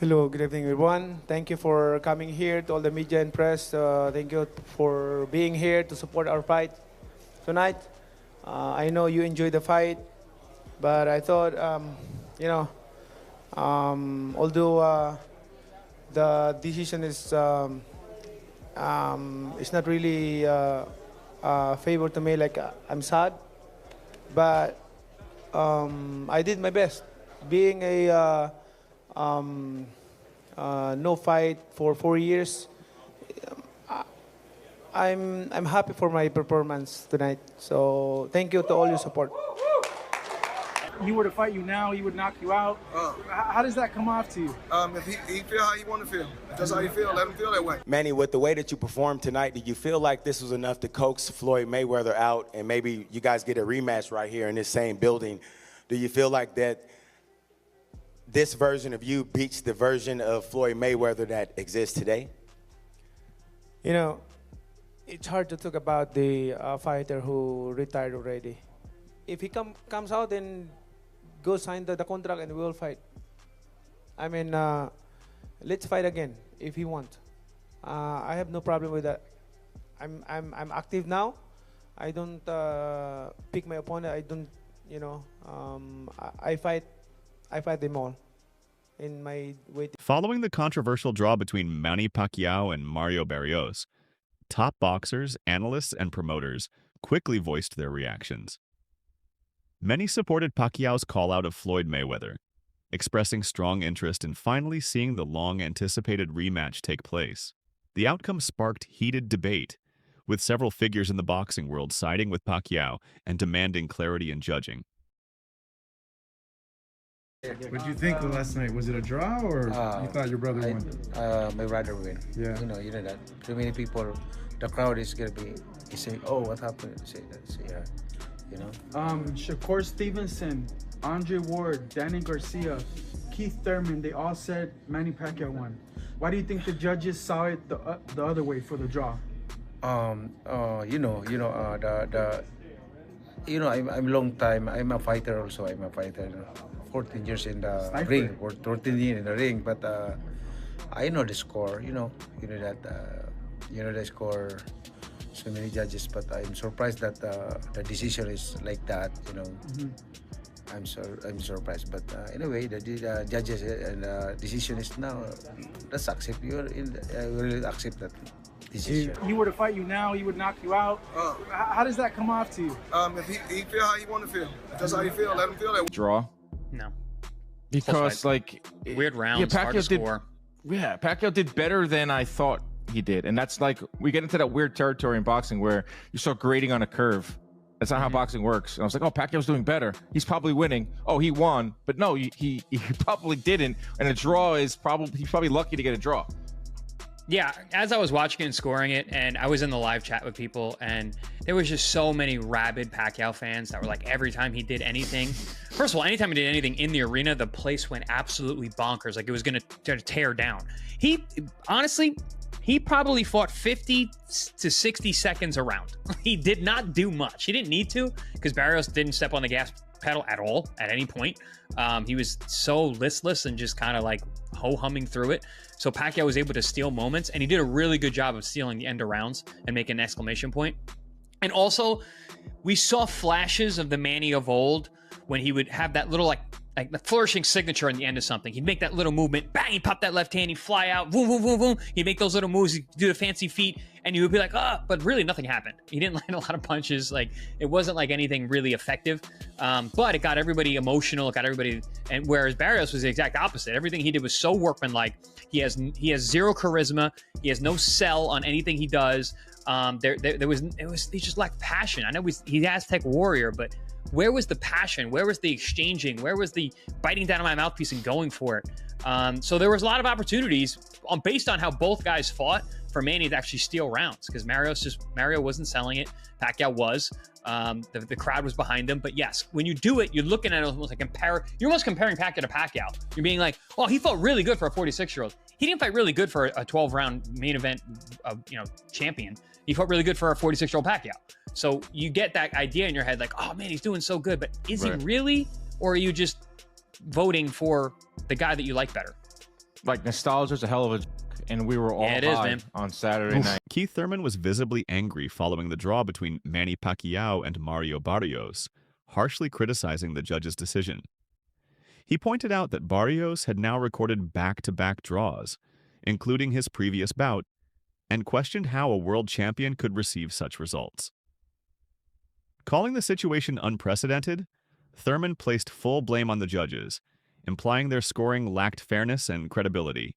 Hello, good evening, everyone. Thank you for coming here, to all the media and press. Thank you for being here to support our fight tonight. I know you enjoyed the fight, but I thought, you know, although the decision is not really favor to me, like I'm sad, but I did my best. Being a no fight for 4 years, I'm happy for my performance tonight. So thank you to all your support. You were to fight you now, he would knock you out. How does that come off to you? If he feel how he want to feel. If that's how he feel, let him feel that way. Manny, with the way that you performed tonight, did you feel like this was enough to coax Floyd Mayweather out and maybe you guys get a rematch right here in this same building? Do you feel like that this version of you beats the version of Floyd Mayweather that exists today? You know, it's hard to talk about the fighter who retired already. If he comes out and go sign the contract and we'll fight. I mean, let's fight again if he wants. I have no problem with that. I'm active now. I don't pick my opponent. I don't, you know, I fight them all in my weight. Following the controversial draw between Manny Pacquiao and Mario Barrios, top boxers, analysts, and promoters quickly voiced their reactions. Many supported Pacquiao's call-out of Floyd Mayweather, expressing strong interest in finally seeing the long-anticipated rematch take place. The outcome sparked heated debate, with several figures in the boxing world siding with Pacquiao and demanding clarity in judging. What did you think of last night? Was it a draw or you thought your brother won? My brother win. Yeah. You know that. Too many people, the crowd is gonna be saying, "Oh, what happened?" Say that. Say yeah. You know. Shakur Stevenson, Andre Ward, Danny Garcia, Keith Thurman, they all said Manny Pacquiao won. Why do you think the judges saw it the other way for the draw? I'm long time. I'm a fighter also. I'm a fighter. 14 years in the ring, or 14 years in the ring. But I know the score. You know that. You know the score. So many judges, but I'm surprised that the decision is like that. You know, I'm surprised. But anyway, the judges and decision is now. Let's accept. We really accept that decision. If he were to fight you now, he would knock you out. How does that come off to you? If he feel how he want to feel. If that's how he feel, let him feel that way. Draw. No. Because like weird rounds, hard to score. Yeah, Pacquiao did better than I thought he did, and that's like we get into that weird territory in boxing where you start grading on a curve. That's not how boxing works. And I was like, oh, Pacquiao's doing better. He's probably winning. Oh, he won, but no, he probably didn't. And a draw is he's probably lucky to get a draw. Yeah, as I was watching and scoring it, and I was in the live chat with people, and there was just so many rabid Pacquiao fans that were like, every time he did anything, first of all, anytime he did anything in the arena, the place went absolutely bonkers, like it was going to tear down. He, honestly, he probably fought 50 to 60 seconds a round. He did not do much. He didn't need to, because Barrios didn't step on the gas pedal at all, at any point. He was so listless and just kind of like ho-humming through it. So Pacquiao was able to steal moments, and he did a really good job of stealing the end of rounds and making an exclamation point. And also, we saw flashes of the Manny of old when he would have that little like the flourishing signature in the end of something. He'd make that little movement, bang, he'd pop that left hand, he'd fly out, boom, boom, boom, boom. He'd make those little moves, he'd do the fancy feet, and you would be like, oh, but really nothing happened. He didn't land a lot of punches. Like, it wasn't like anything really effective, but it got everybody emotional, it got everybody, and whereas Barrios was the exact opposite. Everything he did was so workmanlike. He has zero charisma. He has no sell on anything he does. He just lacked passion. I know he's Aztec warrior, but where was the passion? Where was the exchanging? Where was the biting down on my mouthpiece and going for it? So there was a lot of opportunities based on how both guys fought for Manny to actually steal rounds, because Mario wasn't selling it. Pacquiao was. The crowd was behind him. But yes, when you do it, you're looking at it almost like you're almost comparing Pacquiao to Pacquiao. You're being like, oh, he fought really good for a 46-year-old. He didn't fight really good for a 12-round main event, champion. He fought really good for a 46-year-old Pacquiao. So you get that idea in your head, like, oh man, he's doing so good, but is he really? Or are you just voting for the guy that you like better? like nostalgia is a hell of a and we were all Yeah, it is, high man. on Saturday night. Keith Thurman was visibly angry following the draw between Manny Pacquiao and Mario Barrios, harshly criticizing the judge's decision. He pointed out that Barrios had now recorded back-to-back draws, including his previous bout, and questioned how a world champion could receive such results. Calling the situation unprecedented, Thurman placed full blame on the judges, implying their scoring lacked fairness and credibility.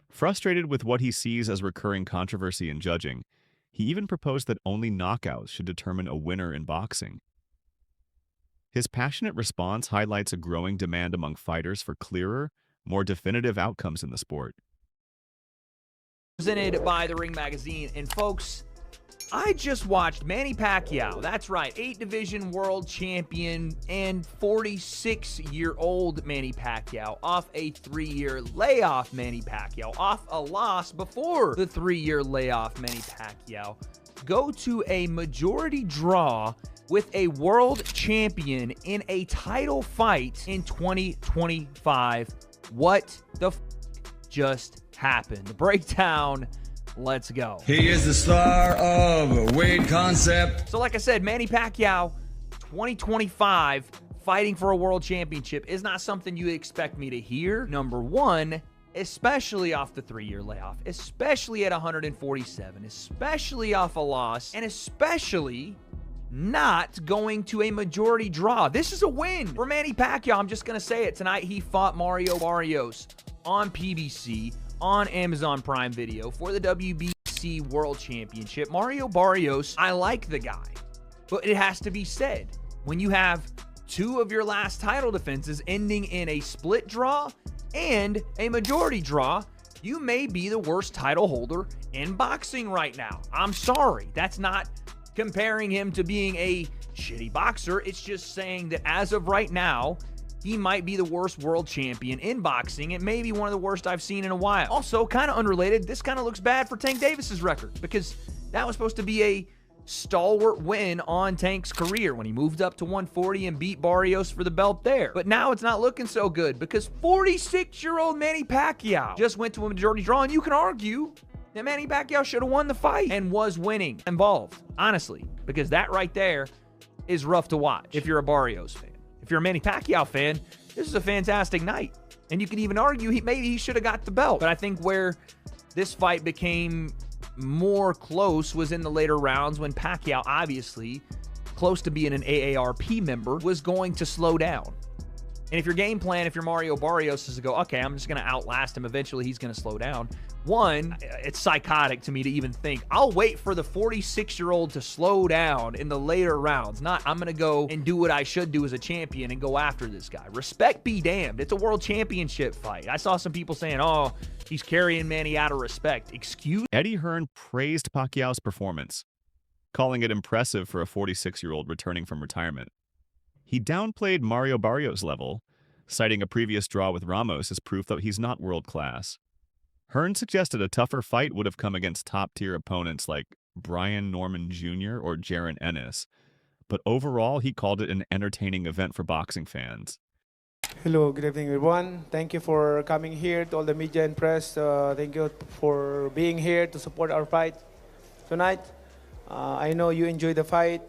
Frustrated with what he sees as recurring controversy in judging, he even proposed that only knockouts should determine a winner in boxing. His passionate response highlights a growing demand among fighters for clearer, more definitive outcomes in the sport. Presented by The Ring Magazine. And folks, I just watched Manny Pacquiao, that's right, 8-division world champion and 46-year-old Manny Pacquiao, off a 3-year layoff. Manny Pacquiao, off a loss before the 3-year layoff. Manny Pacquiao go to a majority draw with a world champion in a title fight in 2025. What the just happened? The breakdown. Let's go. He is the star of Weight Concept. So like I said, Manny Pacquiao, 2025, fighting for a world championship is not something you expect me to hear. Number one, especially off the 3-year layoff, especially at 147, especially off a loss, and especially not going to a majority draw. This is a win for Manny Pacquiao. I'm just going to say it. Tonight, he fought Mario Barrios on PBC, on Amazon Prime Video for the WBC World Championship. Mario Barrios, I like the guy, but it has to be said, when you have 2 of your last title defenses ending in a split draw and a majority draw, you may be the worst title holder in boxing right now. I'm sorry. That's not comparing him to being a shitty boxer. It's just saying that as of right now, he might be the worst world champion in boxing and maybe one of the worst I've seen in a while. Also, kind of unrelated, this kind of looks bad for Tank Davis's record because that was supposed to be a stalwart win on Tank's career when he moved up to 140 and beat Barrios for the belt there. But now it's not looking so good because 46-year-old Manny Pacquiao just went to a majority draw, and you can argue that Manny Pacquiao should have won the fight and was winning involved, honestly, because that right there is rough to watch if you're a Barrios fan. If you're a Manny Pacquiao fan, this is a fantastic night. And you could even argue maybe he should have got the belt. But I think where this fight became more close was in the later rounds when Pacquiao, obviously, close to being an AARP member, was going to slow down. And if your game plan, if you're Mario Barrios, is to go, okay, I'm just going to outlast him. Eventually, he's going to slow down. One, it's psychotic to me to even think, I'll wait for the 46-year-old to slow down in the later rounds. Not, I'm going to go and do what I should do as a champion and go after this guy. Respect be damned. It's a world championship fight. I saw some people saying, oh, he's carrying Manny out of respect. Excuse me? Eddie Hearn praised Pacquiao's performance, calling it impressive for a 46-year-old returning from retirement. He downplayed Mario Barrios' level, citing a previous draw with Ramos as proof that he's not world-class. Hearn suggested a tougher fight would have come against top-tier opponents like Brian Norman Jr. or Jaron Ennis, but overall he called it an entertaining event for boxing fans. Hello, good evening, everyone. Thank you for coming here, to all the media and press. Thank you for being here to support our fight tonight. I know you enjoyed the fight,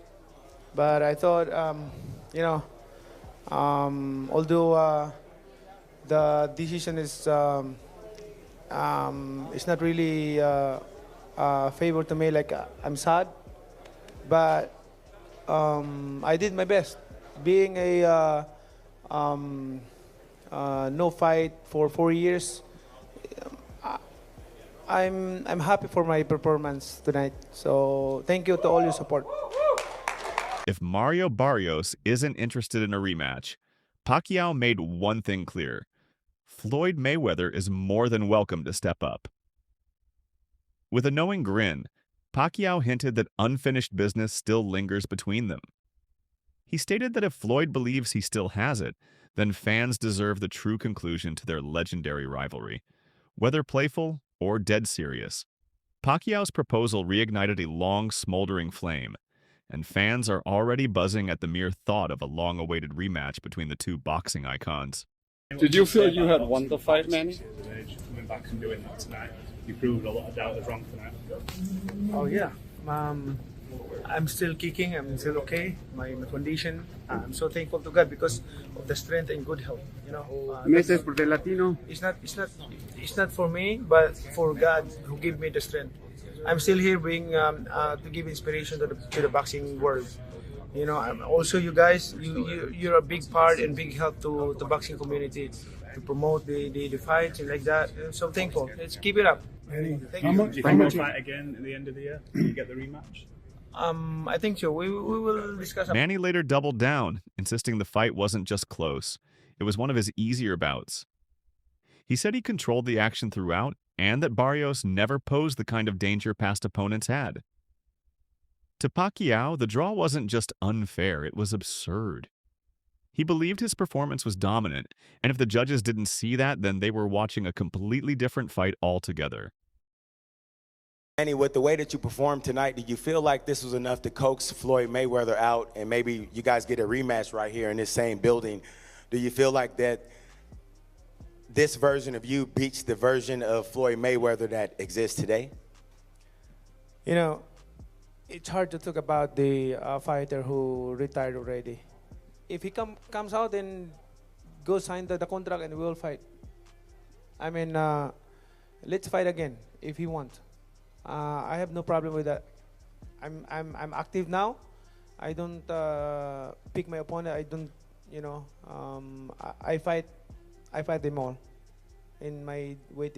but I thought, although the decision is it's not really a favor to me, like I'm sad, but I did my best. Being a no fight for 4 years, I'm happy for my performance tonight. So thank you to all your support. If Mario Barrios isn't interested in a rematch, Pacquiao made one thing clear. Floyd Mayweather is more than welcome to step up. With a knowing grin, Pacquiao hinted that unfinished business still lingers between them. He stated that if Floyd believes he still has it, then fans deserve the true conclusion to their legendary rivalry, whether playful or dead serious. Pacquiao's proposal reignited a long, smoldering flame, and fans are already buzzing at the mere thought of a long-awaited rematch between the two boxing icons. Did you feel you had won the fight, Manny? Coming back and doing that tonight, you proved a lot of doubters wrong tonight. Oh yeah, I'm still kicking. I'm still okay. My condition. I'm so thankful to God because of the strength and good health. You know, Meses por el Latino. It's not for me, but for God who gave me the strength. I'm still here being to give inspiration to the boxing world. You know, I'm also you guys. You're a big part and big help to the boxing community to promote the fights and like that. I'm so thankful. Let's keep it up. Thank you. Do you think you'll fight again at the end of the year? Do you get the rematch? I think so. We will discuss. Manny later doubled down, insisting the fight wasn't just close. It was one of his easier bouts. He said he controlled the action throughout and that Barrios never posed the kind of danger past opponents had. To Pacquiao, the draw wasn't just unfair, it was absurd. He believed his performance was dominant, and if the judges didn't see that, then they were watching a completely different fight altogether. Manny, with the way that you performed tonight, did you feel like this was enough to coax Floyd Mayweather out and maybe you guys get a rematch right here in this same building? Do you feel like that this version of you beats the version of Floyd Mayweather that exists today? You know, it's hard to talk about the fighter who retired already. If he comes out and go sign the contract and we'll fight. I mean, let's fight again if he wants. I have no problem with that. I'm active now. I don't pick my opponent. I don't, you know, I fight them all in my weight